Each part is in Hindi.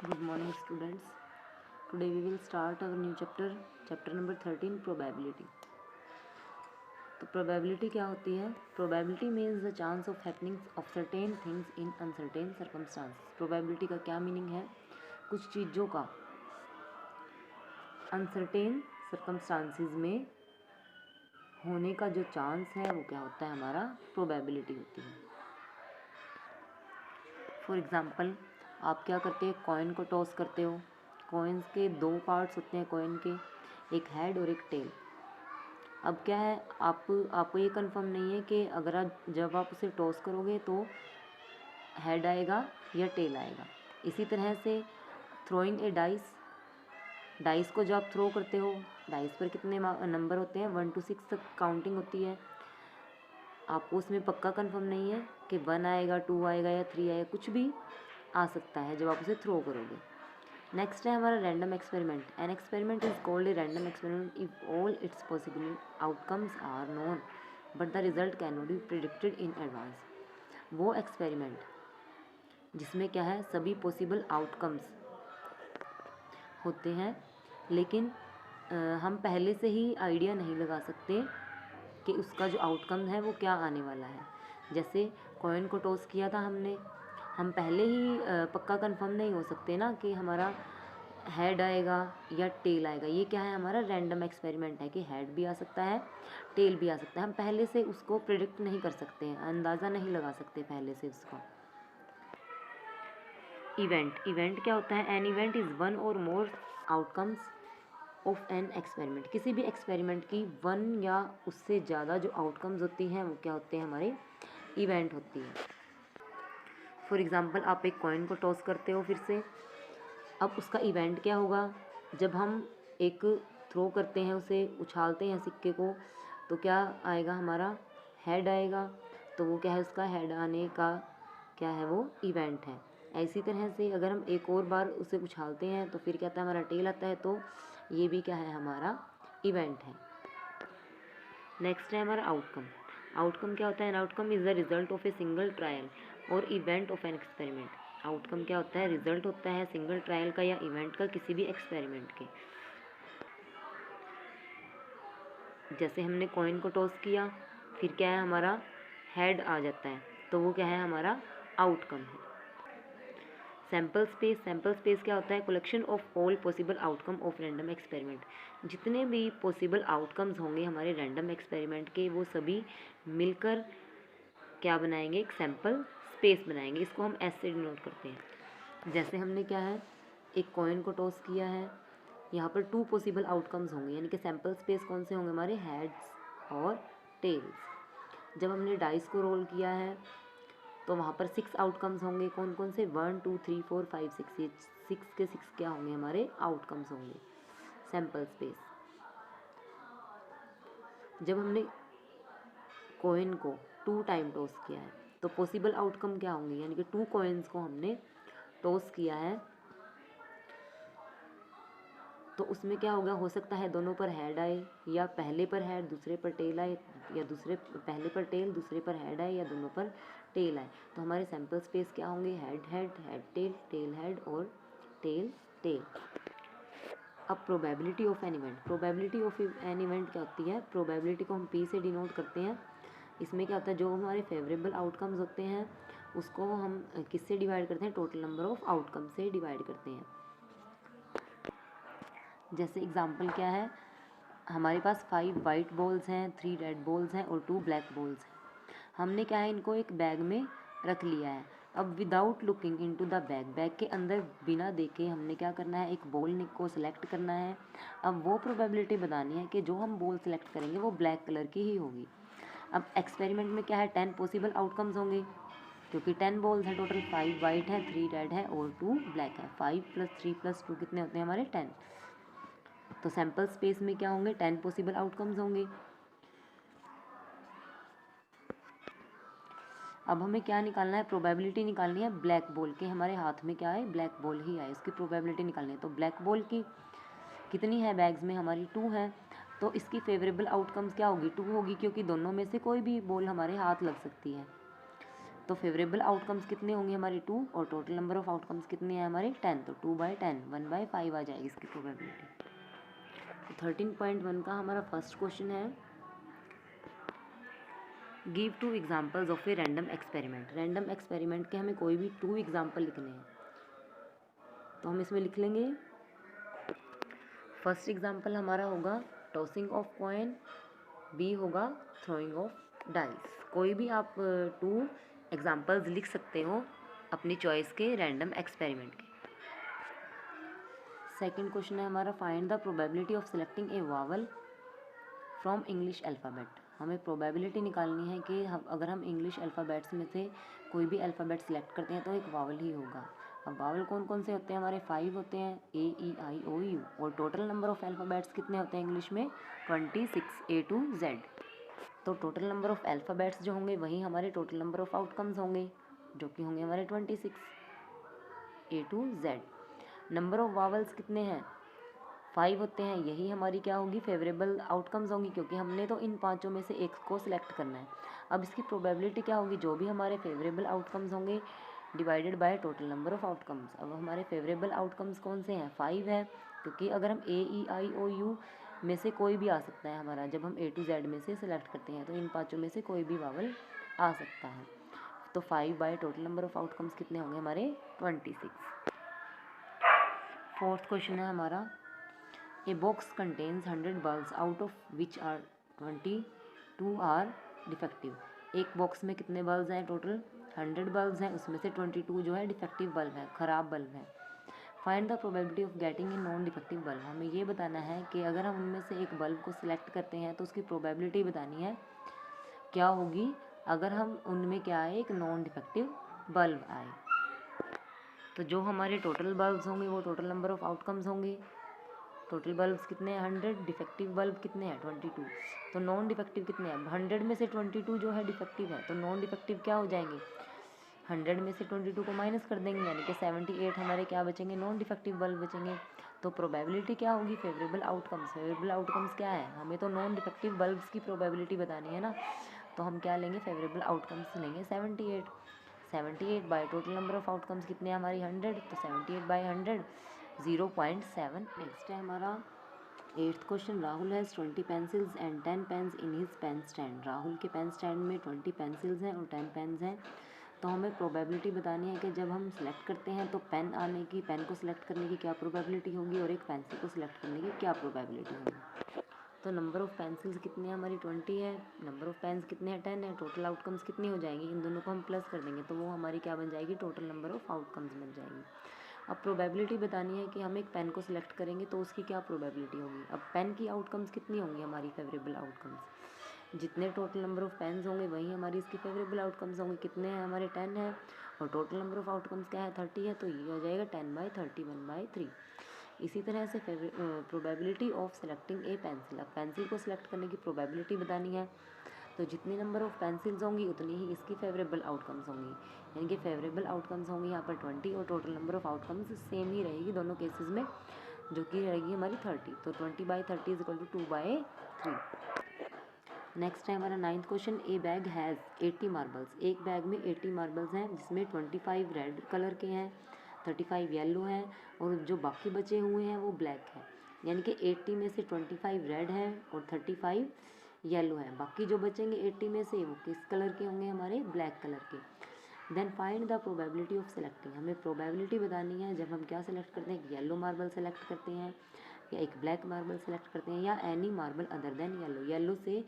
Good morning, students. Today we will start our new chapter number 13, probability. तो probability क्या होती है? Probability means the chance of happening of certain things in uncertain circumstances. Probability का क्या मीनिंग है? कुछ चीज़ों का uncertain circumstances में होने का जो चांस है वो क्या होता है? हमारा probability होती है. फॉर एग्ज़ाम्पल, आप क्या करते हैं? कॉइन को टॉस करते हो. कॉइन्स के दो पार्ट्स होते हैं कॉइन के, एक हेड और एक टेल. अब क्या है, आपको ये कंफर्म नहीं है कि अगर जब आप उसे टॉस करोगे तो हेड आएगा या टेल आएगा. इसी तरह से थ्रोइंग ए डाइस को जब आप थ्रो करते हो, डाइस पर कितने नंबर होते हैं? 1 to 6 तक काउंटिंग होती है. आपको उसमें पक्का कंफर्म नहीं है कि 1 आएगा, 2 आएगा या 3 आएगा. कुछ भी आ सकता है जब आप उसे थ्रो करोगे. नेक्स्ट है हमारा random experiment. An experiment is called a random experiment if all its possible outcomes are known but the result can not be predicted in advance. वो एक्सपेरिमेंट जिसमें क्या है, सभी पॉसिबल आउटकम्स होते हैं लेकिन हम पहले से ही आइडिया नहीं लगा सकते कि उसका जो आउटकम है वो क्या आने वाला है. जैसे कॉइन को टॉस किया था हमने, हम पहले ही पक्का कंफर्म नहीं हो सकते ना कि हमारा हेड आएगा या टेल आएगा. ये क्या है, हमारा रैंडम एक्सपेरिमेंट है कि हेड भी आ सकता है, टेल भी आ सकता है. हम पहले से उसको प्रिडिक्ट नहीं कर सकते हैं, अंदाज़ा नहीं लगा सकते पहले से उसको. इवेंट क्या होता है? एन इवेंट इज़ वन और मोर आउटकम्स ऑफ एन एक्सपेरिमेंट. किसी भी एक्सपेरिमेंट की वन या उससे ज़्यादा जो आउटकम्स होती हैं वो क्या होते हैं? हमारे इवेंट होती है. फॉर एग्ज़ाम्पल, आप एक कॉइन को टॉस करते हो फिर से. अब उसका इवेंट क्या होगा? जब हम एक थ्रो करते हैं, उसे उछालते हैं सिक्के को, तो क्या आएगा? हमारा हेड आएगा. तो वो क्या है, उसका हेड आने का क्या है, वो इवेंट है. इसी तरह से अगर हम एक और बार उसे उछालते हैं तो फिर क्या आता है? हमारा टेल आता है. तो ये भी क्या है? हमारा इवेंट है. नेक्स्ट है हमारा आउटकम. आउटकम क्या होता है? An outcome is the result of a single trial और event of an experiment. Outcome क्या होता है? रिजल्ट होता है सिंगल ट्रायल का या इवेंट का, किसी भी एक्सपेरिमेंट के. जैसे हमने कॉइन को टॉस किया, फिर क्या है? हमारा हेड आ जाता है. तो वो क्या है? हमारा आउटकम है. सैम्पल स्पेस क्या होता है? Collection of all possible outcome of random experiment. जितने भी पॉसिबल आउटकम्स होंगे हमारे रैंडम एक्सपेरिमेंट के, वो सभी मिलकर क्या बनाएंगे? एक सैम्पल स्पेस बनाएंगे. इसको हम एस से डिनोट करते हैं. जैसे हमने क्या है, एक कॉइन को टॉस किया है, यहाँ पर 2 पॉसिबल आउटकम्स होंगे, यानी कि सैम्पल स्पेस कौन से होंगे? हमारे हेड्स और टेल्स. जब हमने डाइस को रोल किया है तो वहाँ पर 6 आउटकम्स होंगे. कौन कौन से? 1 2 3 4 5 6. ये 6 के 6 क्या होंगे? हमारे आउटकम्स होंगे. Sample space. जब हमने कॉइन को 2 टाइम टॉस किया है तो पॉसिबल आउटकम क्या होंगे? यानी कि 2 कॉइन्स को हमने टॉस किया है तो उसमें क्या होगा? हो सकता है दोनों पर हेड आए, या पहले पर हेड दूसरे पर टेल आए, या दूसरे पहले पर टेल दूसरे पर हेड आए, या दोनों पर टेल आए. तो हमारे सैम्पल स्पेस क्या होंगे? Head head, head tail, tail head और टेल टेल. अब probability of an event. Probability of an event क्या होती है? प्रोबेबिलिटी को हम पी से डिनोट करते हैं. इसमें क्या होता है? जो हमारे फेवरेबल आउटकम्स होते हैं उसको हम किससे डिवाइड करते हैं? टोटल नंबर ऑफ आउटकम से डिवाइड करते हैं. जैसे एग्जांपल क्या है, हमारे पास 5 वाइट बॉल्स हैं, 3 रेड बॉल्स हैं और 2 ब्लैक बॉल्स हैं. हमने क्या है, इनको एक बैग में रख लिया है. अब without looking into the bag के अंदर बिना देखे हमने क्या करना है? एक बॉल को सिलेक्ट करना है. अब वो प्रोबेबिलिटी बतानी है कि जो हम बॉल सेलेक्ट करेंगे वो ब्लैक कलर की ही होगी. अब एक्सपेरिमेंट में क्या है? 10 पॉसिबल आउटकम्स होंगे क्योंकि 10 बॉल्स हैं टोटल. 5 वाइट है, 3 रेड है और 2 ब्लैक है. 5 + 3 + 2 कितने होते हैं? हमारे 10. तो सैम्पल स्पेस में क्या होंगे? 10 पॉसिबल आउटकम्स होंगे. अब हमें क्या निकालना है? प्रोबेबिलिटी निकालनी है ब्लैक बॉल की. हमारे हाथ में क्या है? ब्लैक बॉल ही आए, इसकी प्रोबेबिलिटी निकालनी है. तो ब्लैक बॉल की कितनी है बैग्स में? हमारी 2 है. तो इसकी फेवरेबल आउटकम्स क्या होगी? 2 होगी क्योंकि दोनों में से कोई भी बॉल हमारे हाथ लग सकती है. तो फेवरेबल आउटकम्स कितने होंगे हमारे 2 और टोटल नंबर ऑफ आउटकम्स कितने हैं हमारे 10, तो 2/10 1/5 आ जाएगी इसकी प्रोबेबिलिटी। तो 13.1 का हमारा फर्स्ट क्वेश्चन है give 2 examples of A random experiment. Random experiment के हमें कोई भी 2 एग्जाम्पल लिखने हैं, तो हम इसमें लिख लेंगे। फर्स्ट एग्जाम्पल हमारा होगा टॉसिंग ऑफ कॉइन, बी होगा थ्रोइंग ऑफ डाइस। कोई भी आप 2 एग्जाम्पल्स लिख सकते हो अपनी चॉइस के रैंडम एक्सपेरिमेंट के। सेकंड क्वेश्चन है हमारा find the probability of selecting A vowel from English alphabet. हमें प्रोबेबिलिटी निकालनी है कि अगर हम इंग्लिश अल्फ़ाबेट्स में से कोई भी अल्फ़ाबेट सिलेक्ट करते हैं तो एक वावल ही होगा। अब वावल कौन कौन से होते हैं हमारे 5 होते हैं, A E I O U, और टोटल नंबर ऑफ अल्फ़ाबेट्स कितने होते हैं इंग्लिश में 26 A to Z। तो टोटल नंबर ऑफ अल्फ़ाबेट्स जो होंगे वही हमारे टोटल नंबर ऑफ आउटकम्स होंगे जो कि होंगे हमारे 26 A to Z। Number of vowels कितने हैं 5 होते हैं, यही हमारी क्या होगी फेवरेबल आउटकम्स होंगी क्योंकि हमने तो इन पांचों में से एक को सिलेक्ट करना है। अब इसकी प्रोबेबिलिटी क्या होगी, जो भी हमारे फेवरेबल आउटकम्स होंगे divided by total number of outcomes. अब हमारे फेवरेबल आउटकम्स कौन से हैं 5 है, क्योंकि अगर हम AE I O U में से कोई भी आ सकता है हमारा, जब हम A to Z में से सिलेक्ट करते हैं तो इन पांचों में से कोई भी वावल आ सकता है। तो 5 by total number of outcomes कितने होंगे हमारे 26। फोर्थ क्वेश्चन है हमारा a box contains 100 bulbs out of which are 22 are defective. एक बॉक्स में कितने बल्ब्स हैं टोटल 100 बल्ब्स हैं, उसमें से 22 जो है डिफेक्टिव बल्ब है, ख़राब बल्ब है। Find the probability of getting a non defective bulb. हमें ये बताना है कि अगर हम उनमें से एक बल्ब को सिलेक्ट करते हैं तो उसकी प्रोबेबिलिटी बतानी है क्या होगी अगर हम उनमें क्या आए एक नॉन डिफेक्टिव बल्ब आए। तो जो हमारे टोटल बल्ब्स होंगे वो टोटल नंबर ऑफ आउटकम्स होंगे। टोटल बल्ब्स कितने हैं 100, डिफेक्टिव बल्ब कितने हैं 22। तो नॉन डिफेक्टिव कितने हैं 100 में से 22 जो है डिफेक्टिव है, तो नॉन डिफेक्टिव क्या हो जाएंगे 100 में से 22 को माइनस कर देंगे यानी कि 78 हमारे क्या बचेंगे नॉन डिफेक्टिव बल्ब बचेंगे। तो प्रोबेबिलिटी क्या होगी फेवरेबल आउटकम्स। फेवरेबल आउटकम्स क्या है, हमें तो नॉन डिफेक्टिव बल्ब्स की प्रोबेबिलिटी बतानी है ना, तो हम क्या लेंगे फेवरेबल आउटकम्स लेंगे 78। 78 bye total number of outcomes कितने हैं हमारी 100, तो 78 बाय 100 0.7। नेक्स्ट है हमारा 8th question Rahul has 20 pencils and 10 pens in his pen stand. Rahul के पेन स्टैंड में 20 पेंसिल्स हैं और 10 पेन्स हैं। तो हमें प्रोबेबिलिटी बतानी है कि जब हम सिलेक्ट करते हैं तो पेन आने की, पेन को सिलेक्ट करने की क्या प्रोबेबिलिटी होगी और एक पेंसिल को सिलेक्ट करने की क्या प्रोबेबिलिटी होगी। तो नंबर ऑफ़ पेंसिल्स कितने हैं हमारी 20 है, नंबर ऑफ़ पेन्स कितने हैं 10 है, टोटल आउटकम्स कितनी हो जाएंगी, इन दोनों को हम प्लस कर देंगे तो वो हमारी क्या बन जाएगी टोटल नंबर ऑफ़ आउटकम्स बन जाएगी। अब प्रोबेबिलिटी बतानी है कि हम एक पेन को सिलेक्ट करेंगे तो उसकी क्या प्रोबेबिलिटी होगी। अब पेन की आउटकम्स कितनी होंगी हमारी फेवरेबल आउटकम्स, जितने टोटल नंबर ऑफ़ पेन्स होंगे वही हमारी इसकी फेवरेबल आउटकम्स होंगे। कितने हैं हमारे 10 है और टोटल नंबर ऑफ़ आउटकम्स क्या है 30 है, तो ये हो जाएगा 10/30 1/3। इसी तरह से probability of selecting A pencil. अब पेंसिल को सिलेक्ट करने की प्रोबेबिलिटी बतानी है, तो जितनी नंबर ऑफ़ पेंसिल्स होंगी उतनी ही इसकी फेवरेबल आउटकम्स होंगी, यानी कि फेवरेबल आउटकम्स होंगी यहाँ पर 20 और total number of outcomes same ही रहेगी दोनों केसेस में, जो कि रहेगी हमारी 30। तो 20/30 = 2/3। नेक्स्ट है हमारा 9th question A bag has 80 marbles. एक बैग में 80 मार्बल्स हैं जिसमें 25 रेड कलर के हैं, 35 येलो हैं और जो बाकी बचे हुए हैं वो ब्लैक है, यानी कि 80 में से 25 रेड हैं और 35 येलो है, बाकी जो बचेंगे 80 में से वो किस कलर के होंगे हमारे ब्लैक कलर के। Then find the probability of selecting. हमें प्रोबेबिलिटी बतानी है जब हम क्या सेलेक्ट करते हैं, एक येलो मार्बल सेलेक्ट करते हैं या एक ब्लैक मार्बल सेलेक्ट करते हैं या any marble other than yellow. Yellow से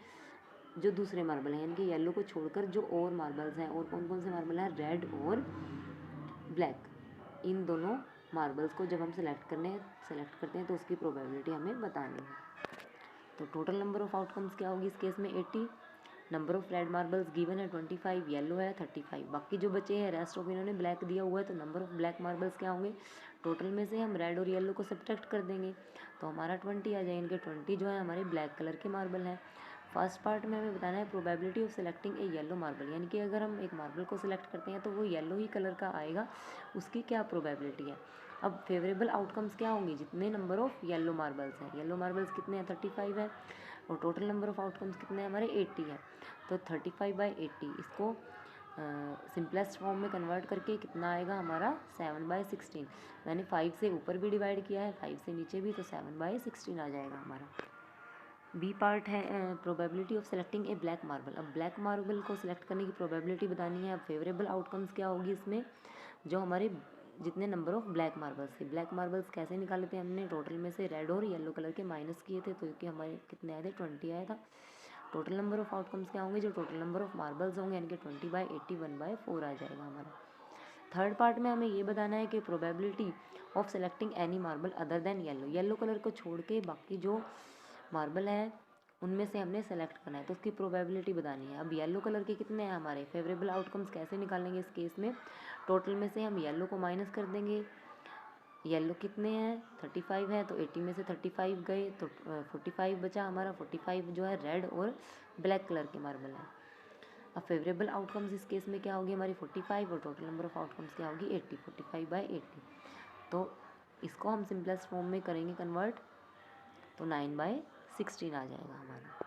जो दूसरे मार्बल हैं यानी कि येलो को छोड़कर जो और मार्बल्स हैं, और कौन कौन से मार्बल हैं रेड और ब्लैक, इन दोनों मार्बल्स को जब हम सेलेक्ट करते हैं तो उसकी प्रोबेबिलिटी हमें बतानी है। तो टोटल नंबर ऑफ़ आउटकम्स क्या होगी इस केस में 80, number of red marbles given है 25, येलो है 35, बाकी जो बचे हैं रेस्ट ऑफ इन्होंने ब्लैक दिया हुआ है, तो नंबर ऑफ़ ब्लैक मार्बल्स क्या होंगे टोटल में से हम रेड और येलो को सब्ट्रैक्ट कर देंगे तो हमारा 20 आ जाएंगे। 20 जो है हमारे ब्लैक कलर के मार्बल हैं। फर्स्ट पार्ट में हमें बताना है probability of selecting A yellow marble, यानी कि अगर हम एक मार्बल को सिलेक्ट करते हैं तो वो येलो ही कलर का आएगा, उसकी क्या प्रोबेबिलिटी है। अब फेवरेबल आउटकम्स क्या होंगी, जितने नंबर ऑफ़ येलो मार्बल्स हैं, येलो मार्बल्स कितने हैं 35 है और टोटल नंबर ऑफ़ आउटकम्स कितने हैं हमारे 80 है, तो 35/80 इसको सिंपलेस्ट फॉर्म में कन्वर्ट करके कितना आएगा हमारा 7/16। मैंने 5 से ऊपर भी डिवाइड किया है, 5 से नीचे भी, तो 7/16 आ जाएगा हमारा। बी पार्ट है probability of selecting A black marble. अब ब्लैक मार्बल को सिलेक्ट करने की प्रोबेबिलिटी बतानी है। अब फेवरेबल आउटकम्स क्या होगी इसमें, जो हमारे जितने नंबर ऑफ ब्लैक मार्बल्स थे। ब्लैक मार्बल्स कैसे निकाले थे हमने, टोटल में से रेड और येलो कलर के माइनस किए थे, तो क्योंकि हमारे कितने आए थे, 20 आया था। टोटल नंबर ऑफ आउटकम्स क्या होंगे, जो टोटल नंबर ऑफ मार्बल्स होंगे, यानी कि 20/80 1/4 आ जाएगा हमारा। थर्ड पार्ट में हमें ये बताना है कि probability of selecting any marble other than yellow. Yellow colour को छोड़ के बाकी जो मार्बल है उनमें से हमने सेलेक्ट करना है, तो उसकी प्रोबेबिलिटी बतानी है। अब येलो कलर के कितने हैं हमारे, फेवरेबल आउटकम्स कैसे निकालेंगे इस केस में, टोटल में से हम येलो को माइनस कर देंगे। येलो कितने हैं, 35 है, तो 80 में से 35 गए तो 45 बचा हमारा। 45 जो है रेड और ब्लैक कलर के मार्बल है। अब फेवरेबल आउटकम्स इस केस में क्या होगी हमारी 45, और टोटल नंबर ऑफ आउटकम्स क्या होगी 80, 45/80। तो इसको हम सिंपलेस्ट फॉर्म में करेंगे कन्वर्ट, तो 9/16 आ जाएगा हमारा।